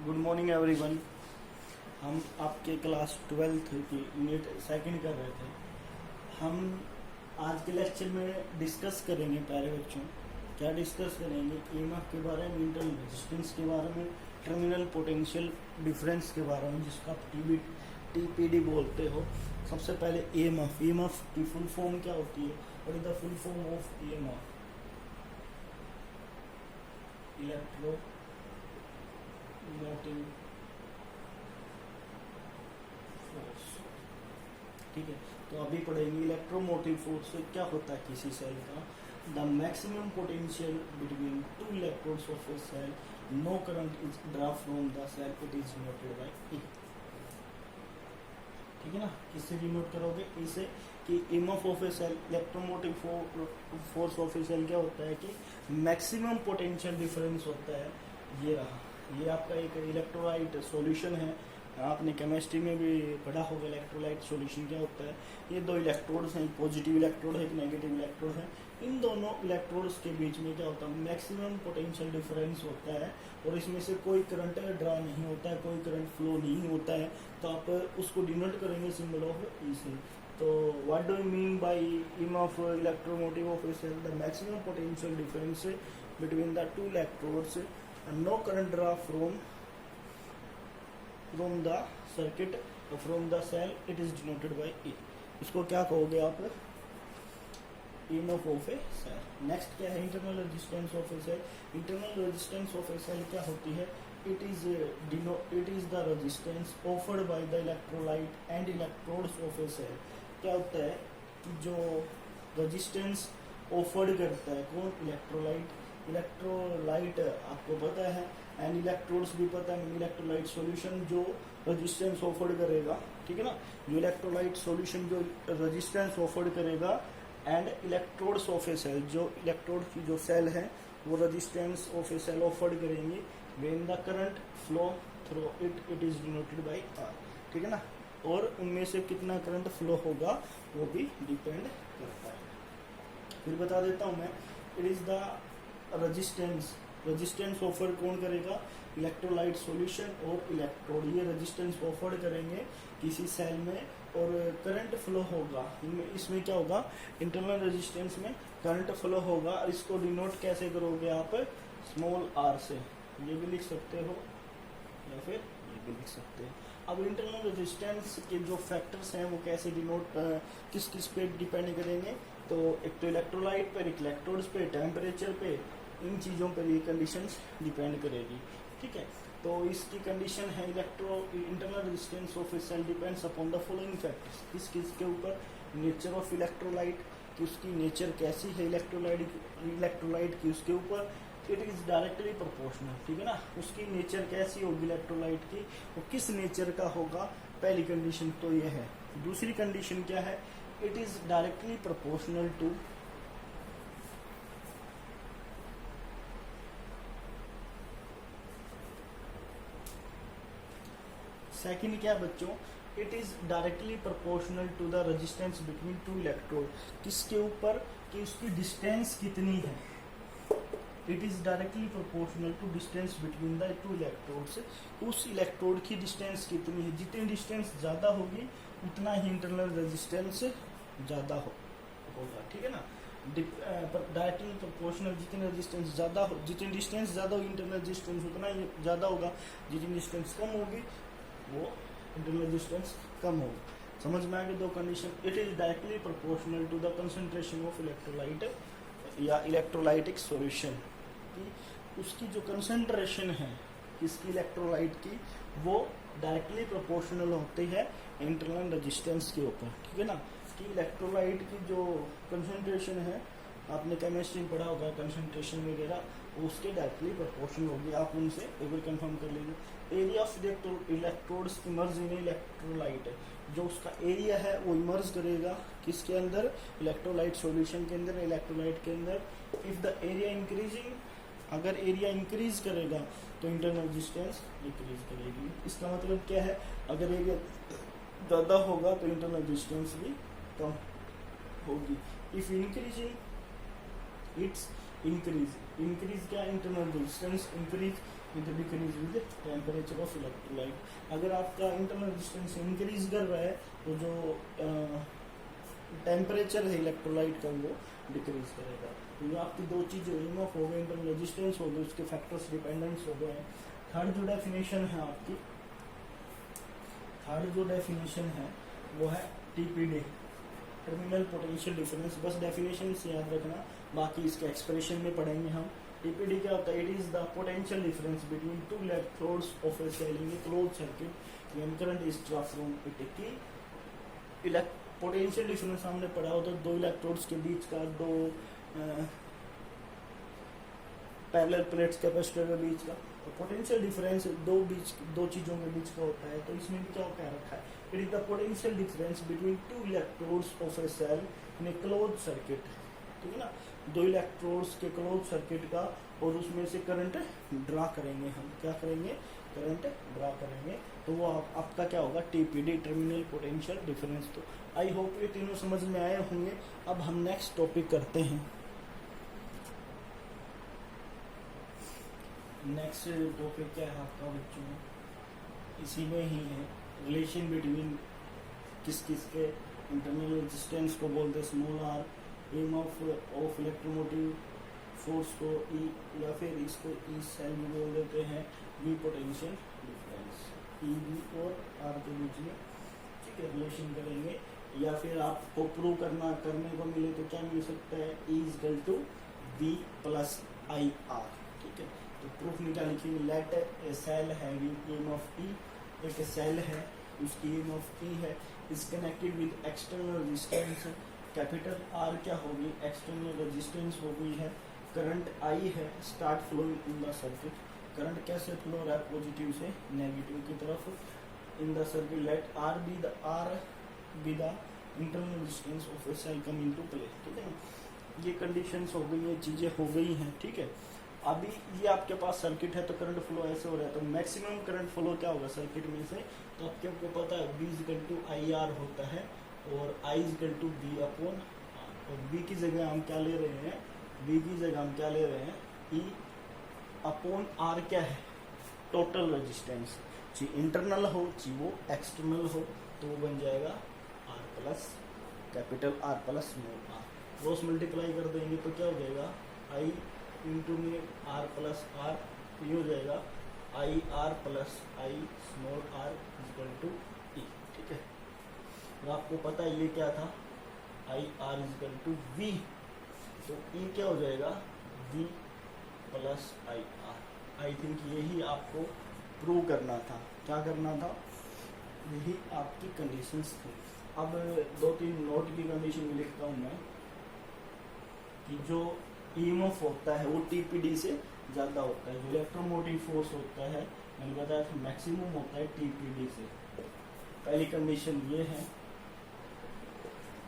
Good morning everyone. हम आपके class 12th की यूनिट सेकंड कर रहे थे। हम आज के लेक्चर में डिस्कस करेंगे प्यारे बच्चों। क्या डिस्कस करेंगे? ईएमएफ के बारे में, इंटरनल रेजिस्टेंस के बारे में, टर्मिनल पोटेंशियल डिफरेंस के बारे में, जिसको आप टीपीडी बोलते हो। सबसे पहले ईएमएफ की फुल फॉर्म क्या होती है? What is the full form of EMF? Electro motive force. ठीक है, तो अभी पढ़ेंगे इलेक्ट्रोमोटिव फोर्स से क्या होता है किसी सेल का। The maximum potential between two electrodes of a cell, no current is draw from the cell, it is denoted by E. ठीक है ना, किससे डिनोट करोगे? इसे कि EMF of a cell, electromotive force of a cell क्या होता है कि मैक्सिमम पोटेंशियल डिफरेंस होता है। ये रहा, ये आपका एक इलेक्ट्रोलाइट सॉल्यूशन है। आपने केमिस्ट्री में भी पढ़ा होगा इलेक्ट्रोलाइट सॉल्यूशन क्या होता है। ये दो इलेक्ट्रोड्स हैं, एक पॉजिटिव इलेक्ट्रोड है, एक नेगेटिव इलेक्ट्रोड है। इन दोनों इलेक्ट्रोड्स के बीच में क्या होता है? मैक्सिमम पोटेंशियल डिफरेंस होता है और इसमें से कोई करंट ड्रा नहीं होता है, कोई करंट फ्लो नहीं होता है। तो आप उसको डिनोट करेंगे सिंबल ऑफ ई से। तो what do you mean by EMF electromotive of a cell? The maximum potential difference between the two electrodes, no current draw from the circuit from the cell, it is denoted by E। इसको क्या कहोगे आप? EMF of a cell. Next क्या है? Internal resistance of a cell. Internal resistance of a cell क्या होती है? It is the resistance offered by the electrolyte and electrodes of a cell. क्या होता है कि जो रेजिस्टेंस ऑफर्ड करता है कौन? इलेक्ट्रोलाइट। इलेक्ट्रोलाइट आपको पता है एंड इलेक्ट्रोड्स भी पता है। इलेक्ट्रोलाइट सॉल्यूशन जो रेजिस्टेंस ऑफर्ड करेगा, ठीक है ना, जो इलेक्ट्रोलाइट सॉल्यूशन जो रेजिस्टेंस ऑफर्ड करेगा and electrodes of a cell, जो इलेक्ट्रोड की जो सेल है वो resistance of a cell offered करेंगे। When the current flow through it is denoted by R. ठीक है ना, और उनमें से कितना करंट फ्लो होगा वो भी डिपेंड करता है। फिर बता देता हूँ मैं, it is the resistance offer कौन करेगा? इलेक्ट्रोलाइट सॉल्यूशन और इलेक्ट्रोड, ये रेजिस्टेंस ऑफर करेंगे किसी सेल में और करंट फ्लो होगा। इसमें क्या होगा? इंटरनल रेजिस्टेंस में करंट फ्लो होगा। और इसको डिनोट कैसे करोगे आप? स्मॉल आर से। ये भी लिख सकते हो या फिर ये भी लिख सकते हैं। अब इंटरनल रेजिस्टेंस के जो फैक्टर्स हैं वो कैसे डिनोट, किस किस पे डिपेंड करेंगे? तो एक तो इलेक्ट्रोलाइट पर, एक इलेक्ट्रोड्स पे, टेम्परेचर पे, इन चीज़ों पर ये कंडीशंस डिपेंड करेगी। ठीक है, तो इसकी कंडीशन है internal resistance of a cell depends upon the following factors. किस किस के ऊपर? नेचर ऑफ इलेक्ट्रोलाइट, कि उसकी नेचर कैसी है इलेक्ट्रोलाइट की, उसके ऊपर। इट इज़ डायरेक्टली प्रोपोर्शनल, ठीक है ना, उसकी नेचर कैसी होगी इलेक्ट्रोलाइट की, वो किस नेचर का होगा। पहली कंडीशन तो ये है। दूसरी कंडीशन क्या है? It is directly proportional to second क्या बच्चों? It is directly proportional to the resistance between two electrode. किसके ऊपर? कि उसकी डिस्टेंस कितनी है। It is directly proportional to distance between the two electrodes. उस इलेक्ट्रोड की डिस्टेंस कितनी है, जितनी डिस्टेंस ज़्यादा होगी उतना ही इंटरनल रेजिस्टेंस ज़्यादा होगा। ठीक है ना, डायरेक्टली प्रोपोर्शनल, जितनी रेजिस्टेंस ज़्यादा हो, जितनी डिस्टेंस ज़्यादा होगी इंटरनल रेजिस्टेंस उतना ही ज़्यादा होगा। जितनी डिस्टेंस कम होगी वो इंटरनल रेजिस्टेंस कम होगा। समझ में आ गई दो condition? It is directly proportional to the concentration of electrolyte या इलेक्ट्रोलाइटिक सॉल्यूशन, कि उसकी जो कंसंट्रेशन है इसकी इलेक्ट्रोलाइट की वो डायरेक्टली प्रोपोर्शनल होती है इंटरनल रेजिस्टेंस के ऊपर। ठीक है ना, कि इलेक्ट्रोलाइट की जो कंसंट्रेशन है, आपने केमिस्ट्री में पढ़ा होगा कंसंट्रेशन वगैरह, उसके डायरेक्टली प्रोपोर्शनल होगी। आप उनसे एक बार कंफर्म कर लीजिए। Area of electrodes emerge in electrolyte, जो उसका एरिया है वो इमर्ज करेगा किसके अंदर? इलेक्ट्रोलाइट सॉल्यूशन के अंदर, इलेक्ट्रोलाइट के अंदर। इफ द एरिया इंक्रीजिंग, अगर एरिया इंक्रीज करेगा तो इंटरनल रेजिस्टेंस डिक्रीज करेगी। इसका मतलब क्या है? अगर एरिया ज़्यादा होगा तो इंटरनल रेजिस्टेंस भी कम होगी। इफ इंक्रीजिंग इट्स इंक्रीज क्या? Internal resistance increase with decrease with temperature of electrolyte. अगर आपका इंटरनल रेजिस्टेंस इंक्रीज कर रहा है तो जो टेम्परेचर है इलेक्ट्रोलाइट का वो डिक्रीज करेगा। तो ये आपकी दो चीज़ें ईएमएफ हो गए, इंटरनल रेजिस्टेंस हो गए, उसके फैक्टर्स डिपेंडेंस हो गए। थर्ड जो डेफिनेशन है आपकी, थर्ड जो डेफिनेशन है वो है टीपीडी, टर्मिनल पोटेंशियल डिफरेंस। बस डेफिनेशन से याद रखना, बाकी इसके एक्सप्रेशन में पढ़ेंगे हम। टीपीडी क्या होता है? It is the potential difference between two electrodes of a cell in a closed circuit when current is draw from it. की पोटेंशियल डिफरेंस हमने पढ़ा होता है दो इलेक्ट्रोड्स के बीच का, दो पैरेलल प्लेट्स कैपेसिटर के बीच का। तो पोटेंशियल डिफरेंस दो चीजों के बीच का होता है। तो इसमें भी क्या कह रखा है? It is the potential difference between two electrodes of a cell in a closed circuit. ठीक है ना, दो इलेक्ट्रोड्स के क्लोज सर्किट का, और उसमें से करंट ड्रा करेंगे हम। क्या करेंगे? करंट ड्रा करेंगे। तो वो आपका क्या होगा? TPD, terminal potential difference. तो आई होप ये तीनों समझ में आए होंगे। अब हम नेक्स्ट टॉपिक करते हैं। नेक्स्ट टॉपिक क्या है आपका बच्चों? इसी में ही है रिलेशन बिटवीन किस किस के इंटरनल रेजिस्टेंस को बोलते हैं small r, EMF of electromotive force को ई, या फिर इसको ई सेल भी बोल देते हैं, V potential difference. E V और आर के बीच में ठीक है रिलेशन करेंगे। या फिर आपको प्रूव करने को मिले तो क्या मिल सकता है? E equal to V plus I R. ठीक है, तो प्रूफ निकाल के let a cell having EMF E, एक सेल है उसकी ईएमएफ ई है, is connected with external resistance capital R. क्या होगी? एक्सटर्नल रेजिस्टेंस हो गई है। करंट आई है, start flowing in the circuit. Current कैसे फ्लो हो रहा है? पॉजिटिव से नेगेटिव की तरफ in the circuit. Let R be the internal resistance of a cell come into play. ठीक है, ये कंडीशंस हो गई, ये चीजें हो गई हैं। ठीक है, अभी ये आपके पास सर्किट है तो करंट फ्लो ऐसे हो रहा है। तो मैक्सिमम करंट फ्लो क्या होगा सर्किट में से? तो आपको पता है V equal to I R होता है, और I equal to V upon R. और V की जगह हम क्या ले रहे हैं? V की जगह हम क्या ले रहे हैं? E अपॉन आर क्या है? Total resistance. चाहे इंटरनल हो चाहे वो एक्सटर्नल हो, तो वो बन जाएगा R plus capital R plus small R. Cross multiply कर देंगे तो क्या हो जाएगा? I इंटू में R प्लस आर, ये हो जाएगा I R plus I small R equal to E. ठीक है, तो आपको पता है ये क्या था? I R equal to V. तो ई क्या हो जाएगा? V plus I R. I think यही आपको प्रूव करना था। क्या करना था? यही आपकी कंडीशंस थी। अब दो तीन नोट की कंडीशन भी लिखता हूँ मैं, कि जो ईएमएफ होता है वो टीपीडी से ज़्यादा होता है। जो इलेक्ट्रोमोटिव फोर्स होता है, मैंने बताया था मैक्सिमम होता है टीपीडी से। पहली कंडीशन ये है।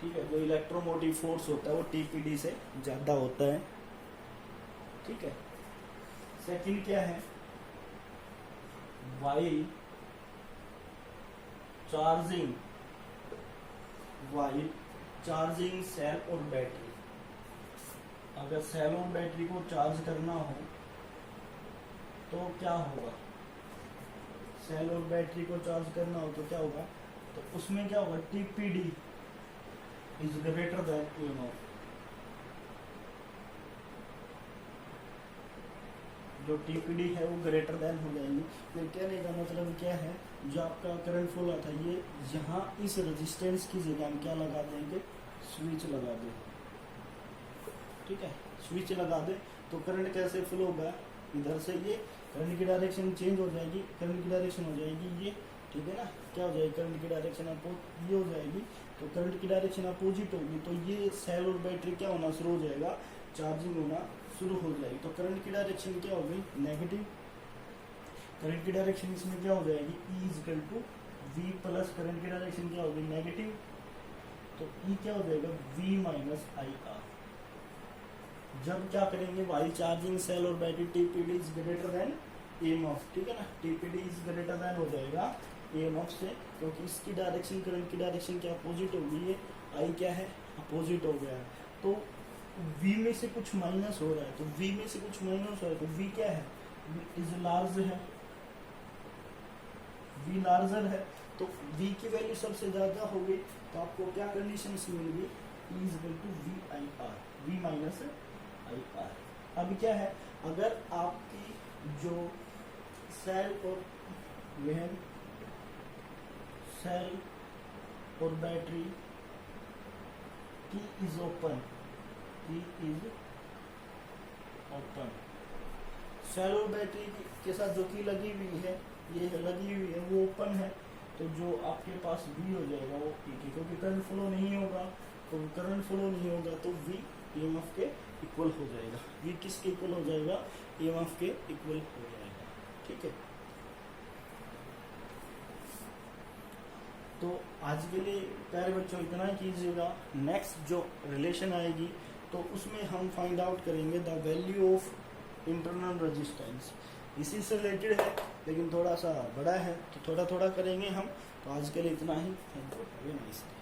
ठीक है, जो इलेक्ट्रोमोटिव फोर्स होता है वो टीपीडी से ज़्यादा होता है। ठीक है, सेकंड क्या है? वाइल चार्जिंग सेल और बैटरी। अगर सेल और बैटरी को चार्ज करना हो तो क्या होगा? सेल और बैटरी को चार्ज करना हो तो क्या होगा? तो उसमें क्या होगा? TPD is greater than EMF. जो टीपीडी है वो ग्रेटर देन हो जाएगी। फिर कहने का मतलब क्या है? जो आपका करंट फ्लो आता है ये यहाँ इस रेजिस्टेंस की जगह हम क्या लगा देंगे? स्विच लगा देंगे। ठीक है, स्विच लगा दे तो करंट कैसे फ्लो होगा? इधर से ये करंट की डायरेक्शन चेंज हो जाएगी, करंट की डायरेक्शन हो जाएगी ये। ठीक है ना, क्या हो जाएगी? करंट की डायरेक्शन ये हो जाएगी। तो करंट की डायरेक्शन अपोजिट होगी, तो ये सेल और बैटरी क्या होना शुरू हो जाएगा? चार्जिंग होना शुरू हो जाएगी। तो करंट की डायरेक्शन क्या हो गई? नेगेटिव। करंट की डायरेक्शन इसमें क्या हो जाएगी? E equal to V plus current की डायरेक्शन क्या होगी? नेगेटिव। तो E क्या हो जाएगा? V minus I R. जब क्या करेंगे? वाइल चार्जिंग सेल और battery TPD is greater than EMF. ठीक है ना, टीपीडी इज ग्रेटर देन हो जाएगा ईएमएफ से, क्योंकि इसकी डायरेक्शन करंट की डायरेक्शन क्या अपोजिट होगी? ये आई क्या है? अपोजिट हो गया है। तो V में से कुछ माइनस हो रहा है, तो V में से कुछ माइनस हो रहा है, तो V क्या है? इज लार्ज है, V लार्जर है, तो V की वैल्यू सबसे ज्यादा होगी, तो आपको क्या कंडीशंस मिलेंगी, E is equal to V I R, V minus I R. अभी क्या है, अगर आपकी जो सेल और वह सेल और बैटरी की इज ओपन, की इज ओपन, सेल और बैटरी के साथ जो की लगी हुई है, ये लगी हुई है, वो ओपन है, तो जो आपके पास V हो जाएगा वो E की, क्योंकि करंट फ्लो नहीं होगा, तो करंट फ्लो नहीं होगा तो V EMF के इक्वल हो जाएगा। V किसके इक्वल हो जाएगा, EMF के इक्वल हो जाएगा। ठीक है, तो आज के लिए प्यारे बच्चों इतना ही कीजिएगा। नेक्स्ट जो रिलेशन आएगी तो उसमें हम फाइंड आउट करेंगे the value of internal resistance. इसी से रिलेटेड है लेकिन थोड़ा सा बड़ा है, तो थोड़ा थोड़ा करेंगे हम। तो आज के लिए इतना ही। Thank you, have a nice day.